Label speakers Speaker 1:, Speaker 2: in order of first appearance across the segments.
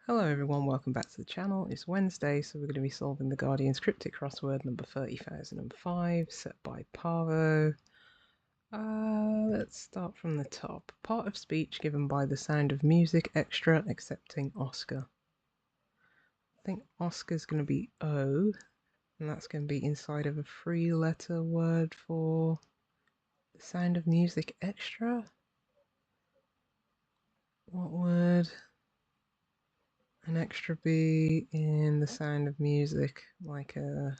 Speaker 1: Hello everyone, welcome back to the channel. It's Wednesday, so we're going to be solving the Guardian's Cryptic Crossword number 30,005, set by Parvo. Let's start from the top. Part of speech given by the sound of music, extra, accepting Oscar. I think Oscar's going to be O, and that's going to be inside of a three-letter word for the sound of music, extra? What word? An extra B in the sound of music, like an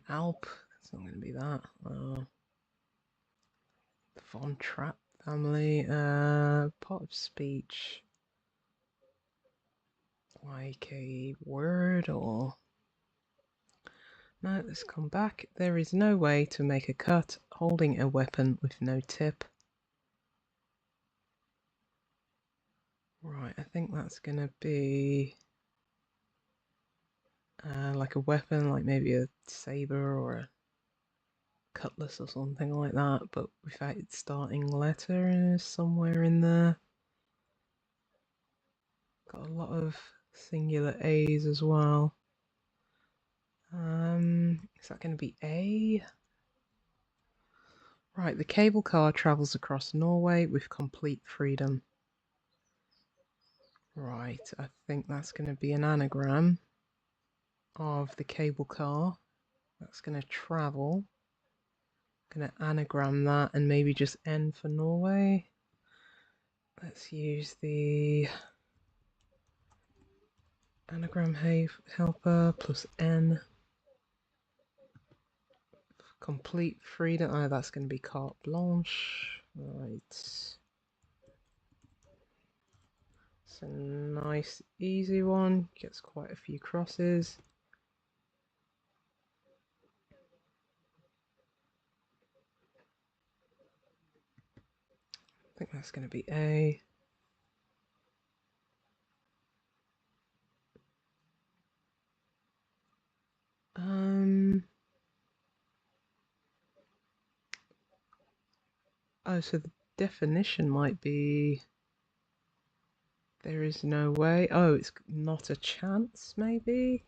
Speaker 1: Alp. It's not going to be that. The Von Trapp family. Part of speech, like a word or. No, let's come back. There is no way to make a cut holding a weapon with no tip. Right, I think that's going to be like a weapon, like maybe a saber or a cutlass or something like that, but without its starting letter somewhere in there. Got a lot of singular A's as well. Is that going to be A? Right, the cable car travels across Norway with complete freedom. Right, I think that's going to be an anagram of the cable car. That's going to travel. Going to anagram that and maybe just N for Norway. Let's use the anagram helper plus N. Complete freedom. Oh, that's going to be carte blanche. Right. It's a nice, easy one. Gets quite a few crosses. I think that's going to be A. Oh, so the definition might be there is no way. Oh, it's not a chance, maybe?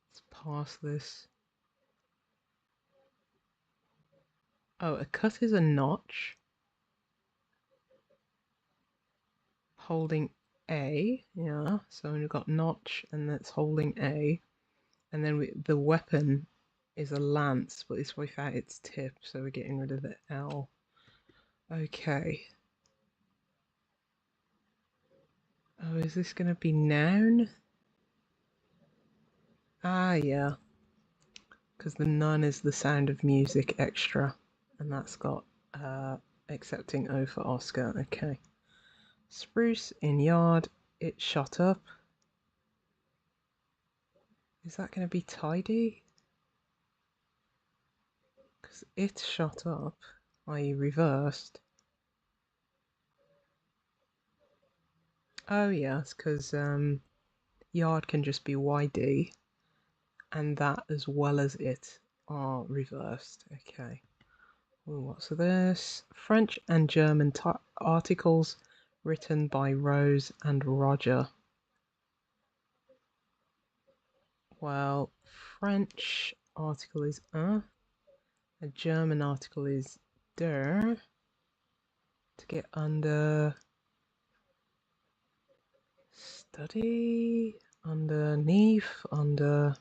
Speaker 1: Let's pass this. Oh, a cut is a notch holding A. Yeah, so we've got notch and that's holding A. And then the weapon is a lance, but it's without its tip, so we're getting rid of the L. Okay. Oh, is this going to be noun? Ah, yeah. Because the nun is the sound of music extra, and that's got accepting O for Oscar. Okay. Spruce in yard, it shot up. Is that going to be tidy? Because it shot up, i.e. reversed. Oh yes, because yard can just be YD, and that as well as it are reversed. Okay. Ooh, what's this? French and German articles written by Rose and Roger. Well, French article is a German article is der. To get under study, underneath, under.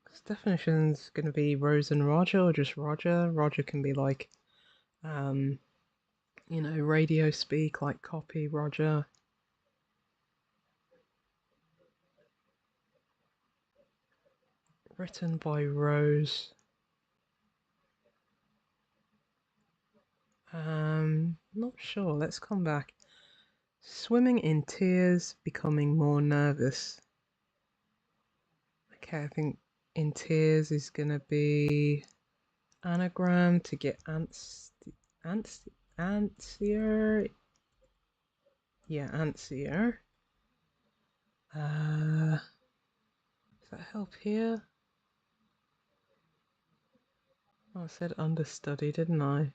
Speaker 1: This definition's going to be Rose and Roger or just Roger. Roger can be like, you know, radio speak, like copy Roger. Written by Rose. Not sure. Let's come back. Swimming in tears, becoming more nervous. Okay, I think in tears is gonna be anagram to get antsier. Yeah, antsier. Is that help here? Oh, I said understudy, didn't I?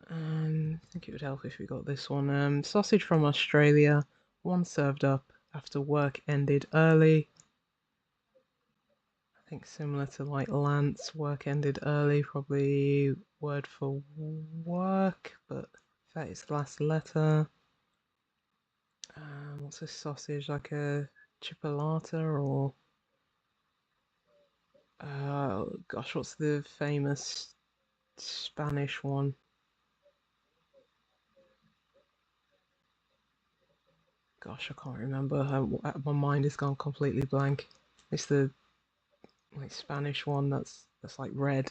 Speaker 1: I think it would help if we got this one. Sausage from Australia, one served up after work ended early. I think similar to like Lance, work ended early, probably word for work, but that is the last letter. What's this sausage? Like a chipolata or gosh, what's the famous Spanish one? Gosh, I can't remember. My mind has gone completely blank. It's the like Spanish one that's like red,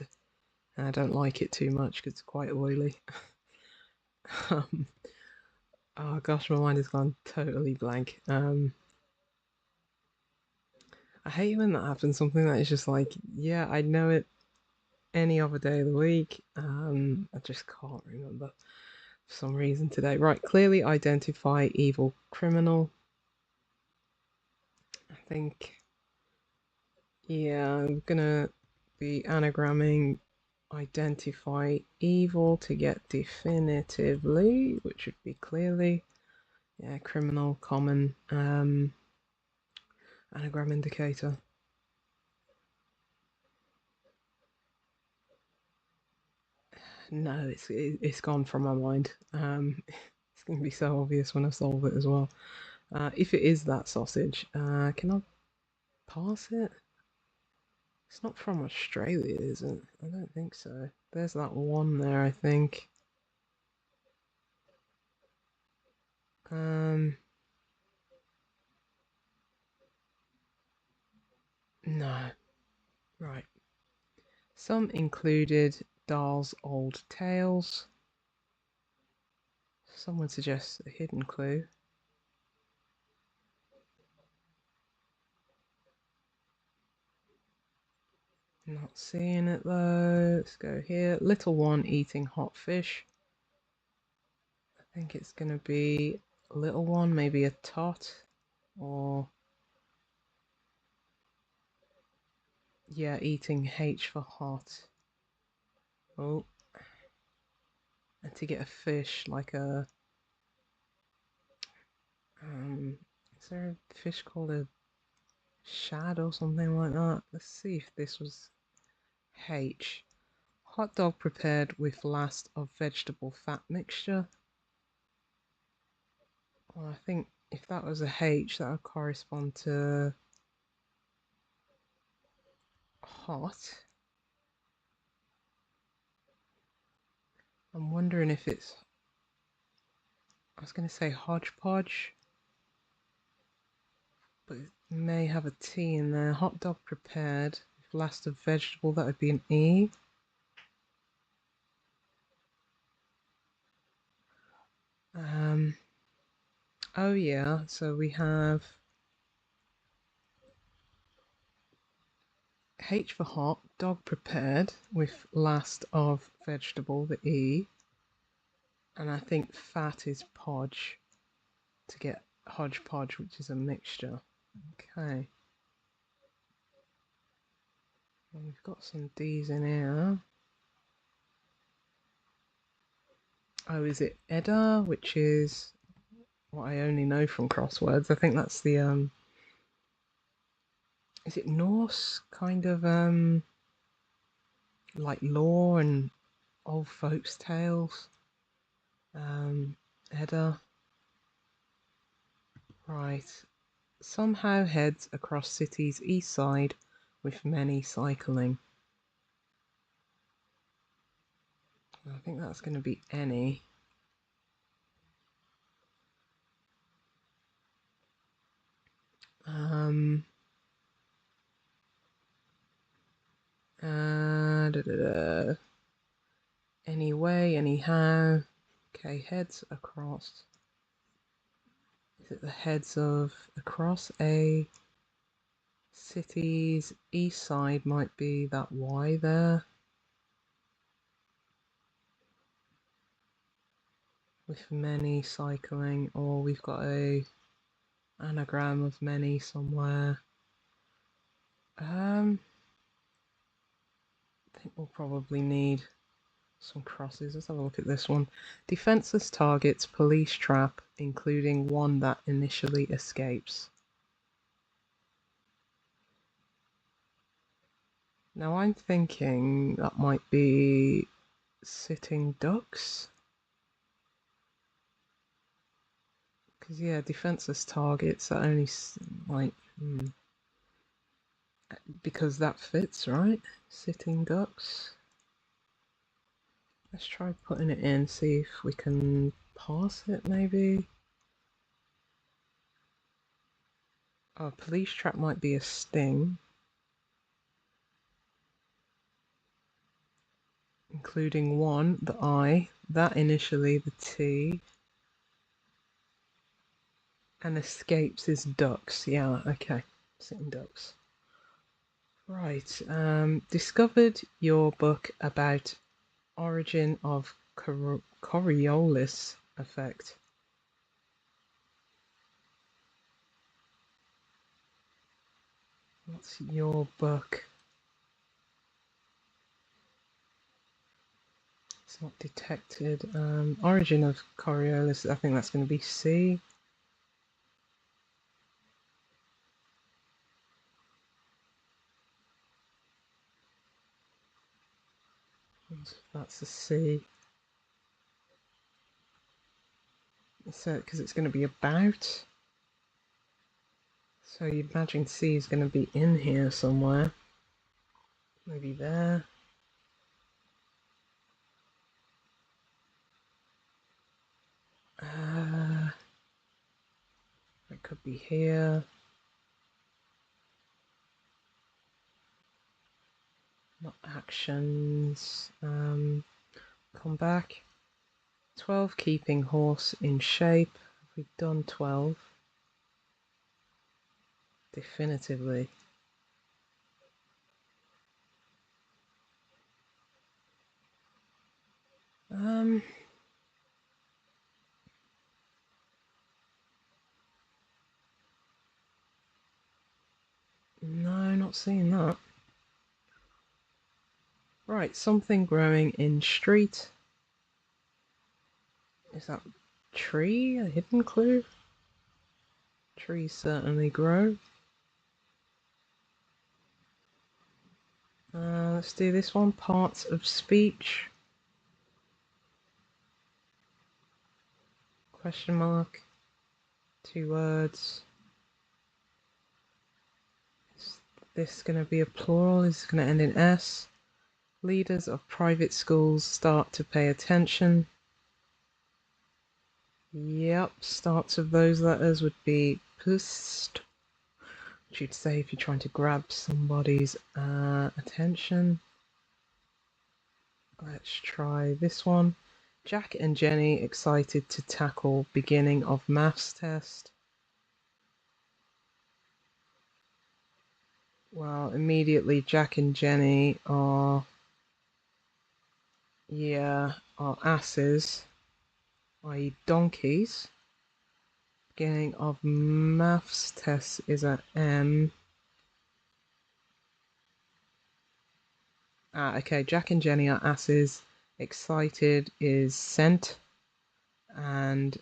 Speaker 1: and I don't like it too much because it's quite oily. um, oh gosh, my mind has gone totally blank. I hate when that happens. Something that is just like, yeah, I know it any other day of the week. I just can't remember for some reason today. Right, clearly identify evil criminal. I think, yeah, I'm gonna be anagramming identify evil to get definitively, which would be clearly, yeah, criminal, common, anagram indicator. No, it's gone from my mind. It's gonna be so obvious when I solve it as well. If it is that sausage, can I pass it? It's not from Australia, is it? I don't think so. There's that one there, I think. Um, no. Right. Some included Dahl's old tales. Someone suggests a hidden clue. Not seeing it though. Let's go here. Little one eating hot fish. I think it's going to be a little one, maybe a tot, or yeah, eating H for hot. Oh, and to get a fish like a is there a fish called a shad or something like that? Let's see if this was H. Hot dog prepared with last of vegetable fat mixture. Well, I think if that was a H, that would correspond to hot. I'm wondering if it's, I was going to say hodgepodge, but it may have a T in there. Hot dog prepared with last of vegetable, that would be an E. Oh yeah, so we have H for hot, dog prepared with last of vegetable, the E. And I think fat is podge to get hodgepodge, which is a mixture. Okay. Well, we've got some D's in here. Oh, is it Edda, which is what I only know from crosswords. I think that's the is it Norse kind of like lore and old folks' tales? Edda. Right. Somehow heads across city's east side with many cycling. I think that's going to be any. Da, da, da. Anyway, anyhow. Okay, heads across. Is it the heads of across a city's east side? Might be that Y there. with many cycling, or we've got a anagram of many somewhere. I think we'll probably need some crosses. Let's have a look at this one. Defenseless targets, police trap, including one that initially escapes. Now I'm thinking that might be sitting ducks. Because, yeah, defenseless targets are only, like, because that fits, right? Sitting ducks. Let's try putting it in, see if we can parse it, maybe. Oh, police trap might be a sting. Including one, the I, that initially the T, and escapes is ducks. Yeah, okay. Sitting ducks. Right, discovered your book about origin of Coriolis effect. What's your book? It's not detected. Origin of Coriolis, I think that's going to be C. That's a C. So, because it's going to be about. So you imagine C is going to be in here somewhere. Maybe there. It could be here. Not actions. Come back. 12 keeping horse in shape. Have we done 12? Definitively. No, not seeing that. Right, something growing in street. Is that tree? A hidden clue? Trees certainly grow. Let's do this one. Parts of speech. Question mark. 2 words. Is this going to be a plural? Is it going to end in S? Leaders of private schools start to pay attention. Yep, starts of those letters would be pust, which you'd say if you're trying to grab somebody's attention. Let's try this one. Jack and Jenny excited to tackle beginning of maths test. Well, immediately Jack and Jenny are, are asses, i.e. donkeys. Beginning of maths test is at M. Okay, Jack and Jenny are asses. Excited is sent. And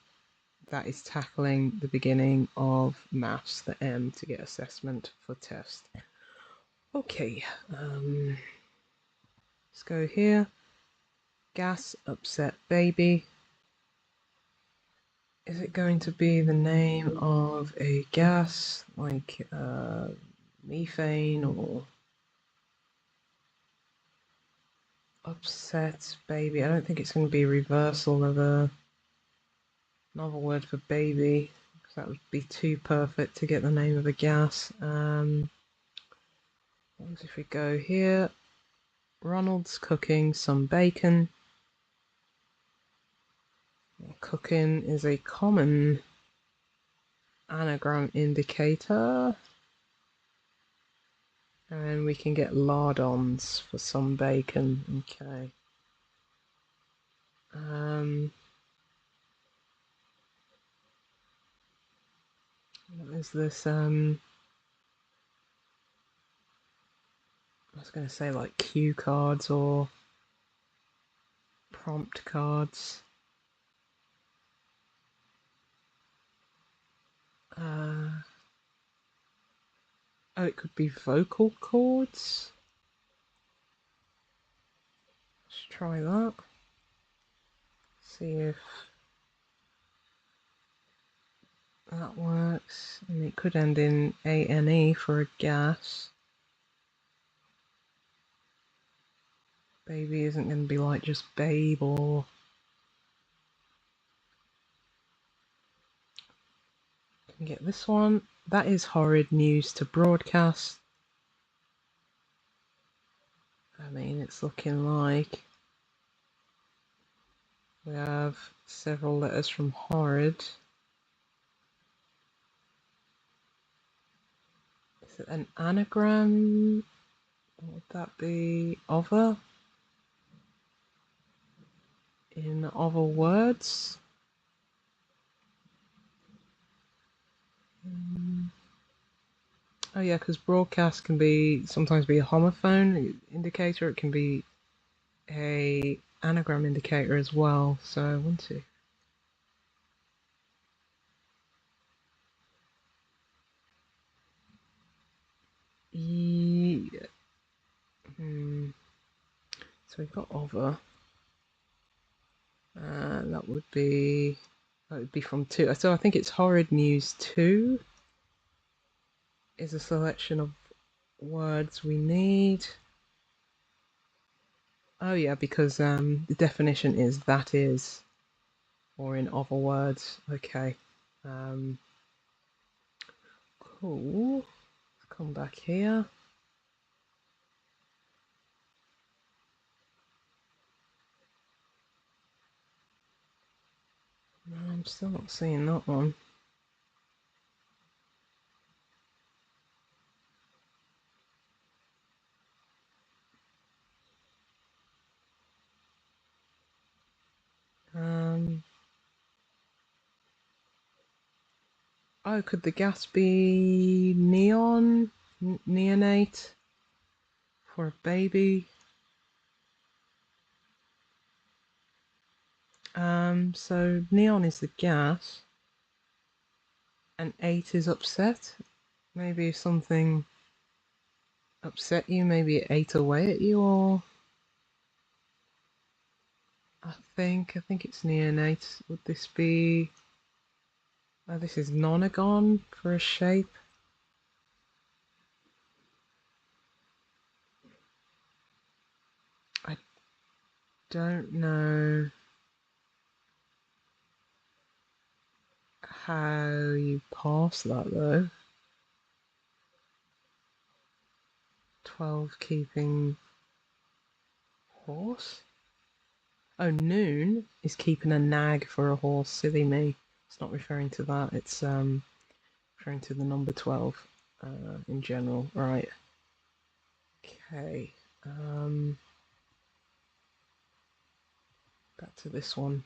Speaker 1: that is tackling the beginning of maths, the M, to get assessment for test. Okay, let's go here. Gas upset baby. Is it going to be the name of a gas, like methane, or upset baby? I don't think it's going to be a reversal of a novel word for baby, because that would be too perfect to get the name of a gas. If we go here, Ronald's cooking some bacon. Cooking is a common anagram indicator. And we can get lardons for some bacon. Okay. What is this? I was going to say like cue cards or prompt cards. Oh, it could be vocal cords. Let's try that. See if that works. And it could end in ANE for a gas. Baby isn't going to be like just babe or... Can get this one. That is horrid news to broadcast. I mean, it's looking like we have several letters from horrid. Is it an anagram? What would that be? Other? In other words? Oh yeah, because broadcast can be sometimes be a homophone indicator. It can be a anagram indicator as well. So 1, 2. Yeah. So we've got other. That would be from 2. So I think it's horrid news 2 is a selection of words we need. Oh yeah, because the definition is that is, or in other words. Okay. Cool. Let's come back here. No, I'm still not seeing that one. Oh, could the gas be neon? Neonate? For a baby? So neon is the gas. And 8 is upset. Maybe if something upset you, maybe it ate away at you, or... I think it's neonate. Would this be... Oh, this is nonagon for a shape. I don't know how you pass that though. 12 keeping horse? Oh, noon is keeping a nag for a horse. Silly me. It's not referring to that. It's referring to the number 12 in general. Right. Okay. Back to this one.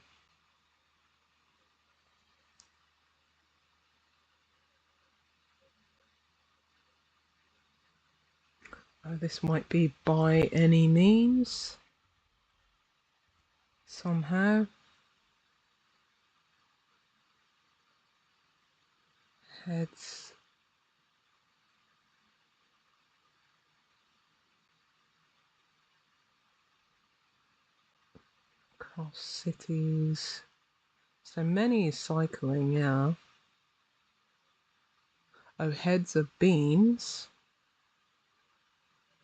Speaker 1: Oh, this might be by any means. Somehow. Heads. Cross cities. So many is cycling, yeah. Oh, heads are beans.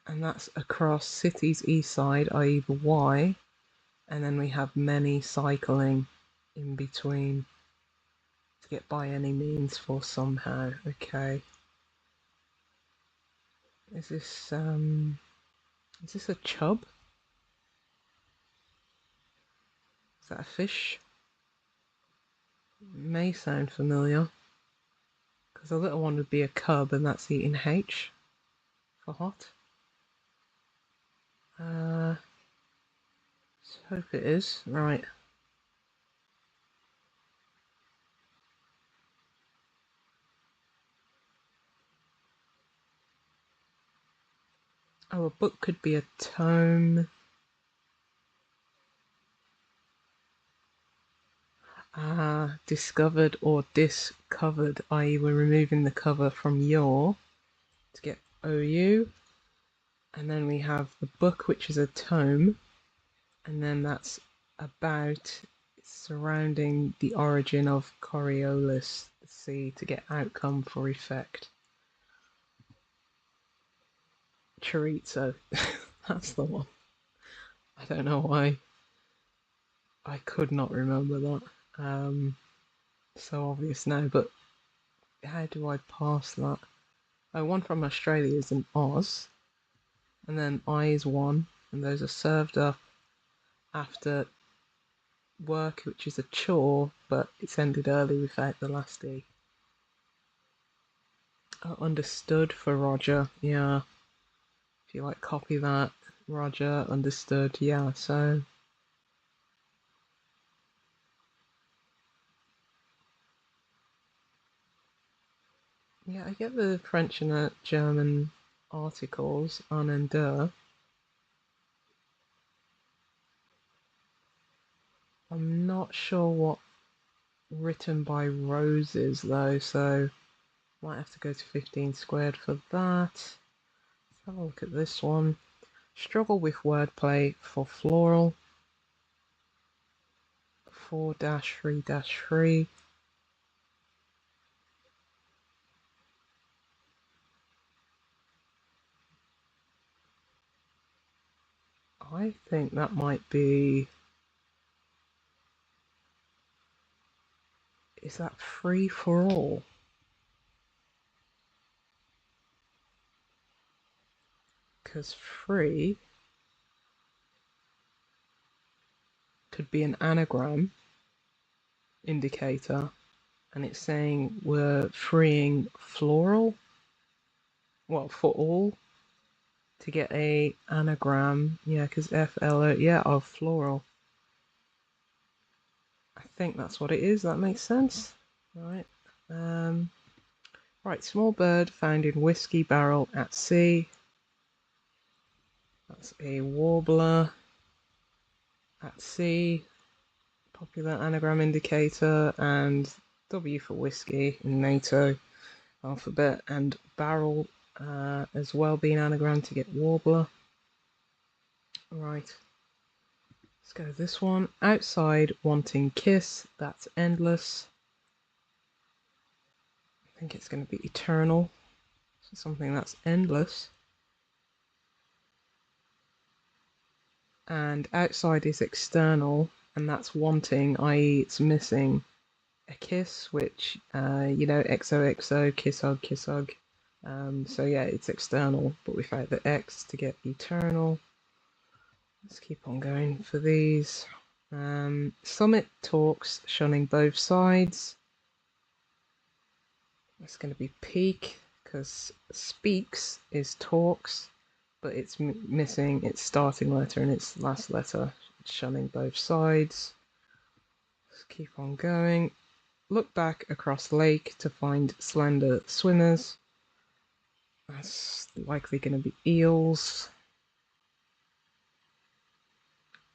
Speaker 1: And that's across cities east side, i.e. the Y. And then we have many cycling in between to get by any means for somehow. Okay. Is this a chub? Is that a fish? May sound familiar. Because a little one would be a cub, and that's eating H for hot. Let's hope it is. Right. Oh, a book could be a tome. Discovered or discovered, i.e. we're removing the cover from your to get OU. And then we have the book, which is a tome. And then that's about surrounding the origin of Coriolis, the sea, to get outcome for effect. Chorizo. That's the one. I don't know why I could not remember that. So obvious now, but how do I pass that? Oh, one from Australia is an Oz, and then I is one, and those are served up after work, which is a chore, but it's ended early without the last E. Oh, understood for Roger, yeah. If you like copy that, Roger, understood, yeah, so. Yeah, I get the French and German articles, an and der. I'm not sure what written by Rose is though, so might have to go to 15 squared for that. Let's have a look at this one. Struggle with wordplay for floral. 4-3-3. I think that might be... Is that free for all? Because free could be an anagram indicator, and it's saying we're freeing floral, well, for all, to get a anagram, yeah, because FLO, yeah, of floral. I think that's what it is. That makes sense. Right. Right, small bird found in whiskey barrel at sea. That's a warbler at sea. Popular anagram indicator, and W for whiskey in NATO alphabet, and barrel as well being anagram to get warbler. Right. Let's go this one. Outside wanting kiss. That's endless. I think it's going to be eternal. So something that's endless. And outside is external, and that's wanting, i.e. it's missing a kiss, which, you know, XOXO, kiss hug, kiss hug. So yeah, it's external, but without the X to get eternal. Let's keep on going for these. Summit talks, shunning both sides. That's going to be peak, because speaks is talks, but it's missing its starting letter and its last letter. It's shunning both sides. Let's keep on going. Look back across lake to find slender swimmers. That's likely going to be eels.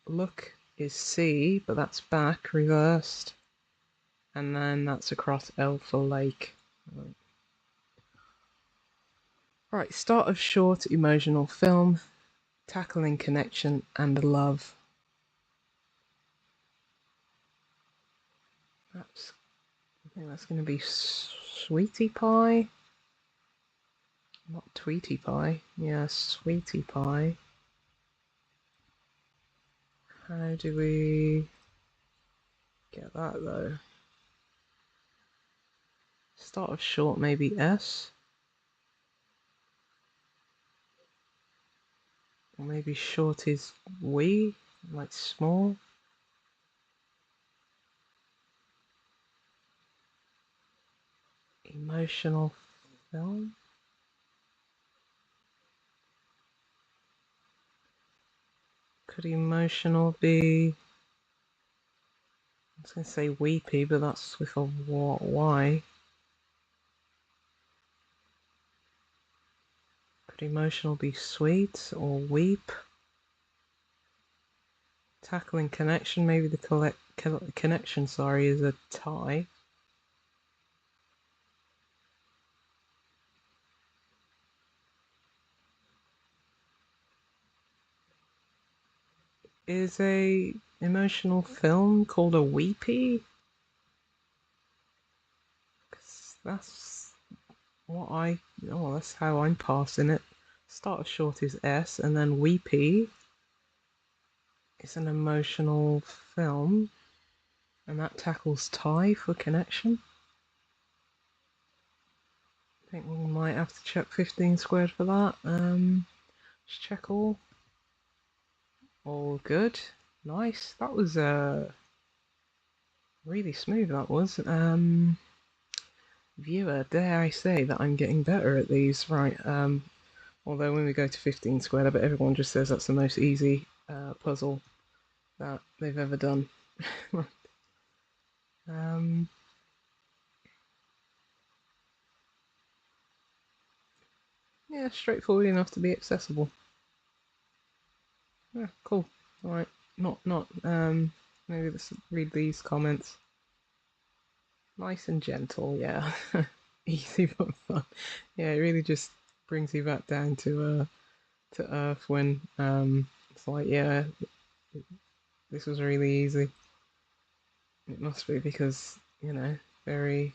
Speaker 1: Look is C, but that's back, reversed. And then that's across L for lake. Right, start of short emotional film, tackling connection and love. I think that's going to be Sweetie Pie. Not Tweety Pie. Yeah, Sweetie Pie. How do we get that though? Start of short, maybe S. Or maybe short is we, like small. Emotional film. Could emotional be... I was going to say weepy, but that's with a Y. Could emotional be sweet or weep? Tackling connection, maybe the connection, sorry, is a tie. Is a emotional film called a weepy? 'Cause that's that's how I'm passing it. Start short is S, and then weepy is an emotional film, and that tackles tie for connection. I think we might have to check 15 squared for that. Just check all. All good. Nice. That was really smooth, that was. Viewer, dare I say that I'm getting better at these, right? Although when we go to 15 squared, I bet everyone just says that's the most easy puzzle that they've ever done. Yeah, straightforward enough to be accessible. Yeah, cool. All right, not. Maybe let's read these comments. Nice and gentle, yeah. Easy but fun. Yeah, it really just brings you back down to earth when it's like, yeah, this was really easy. It must be because, very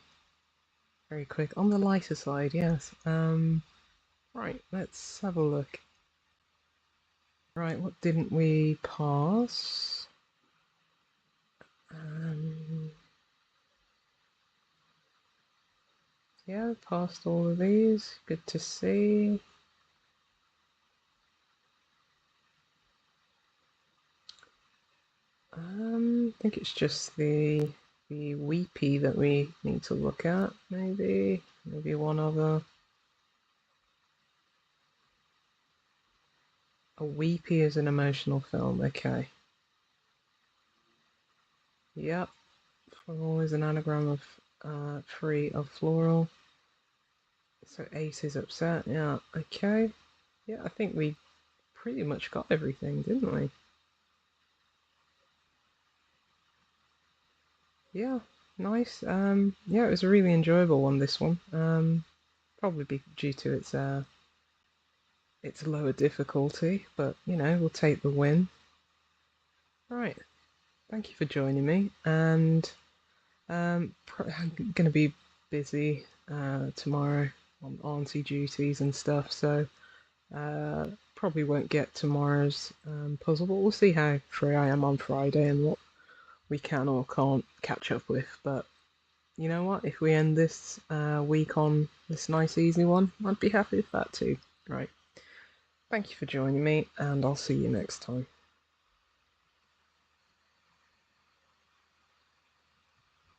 Speaker 1: very quick. On the lighter side, yes. Right, let's have a look. Right, what didn't we pass? Yeah, passed all of these. Good to see. I think it's just the weepy that we need to look at. Maybe one other. A weepy is an emotional film. Okay. Yep. Floral is an anagram of free of floral. So Ace is upset. Yeah. Okay. Yeah, I think we pretty much got everything, didn't we? Yeah. Nice. Yeah, it was a really enjoyable one. This one. Probably be due to its lower difficulty, but we'll take the win. Right. Thank you for joining me, and I'm going to be busy tomorrow on auntie duties and stuff, so probably won't get tomorrow's puzzle, but we'll see how free I am on Friday and what we can or can't catch up with. But you know what? If we end this week on this nice easy one, I'd be happy with that too. Right. Thank you for joining me, and I'll see you next time.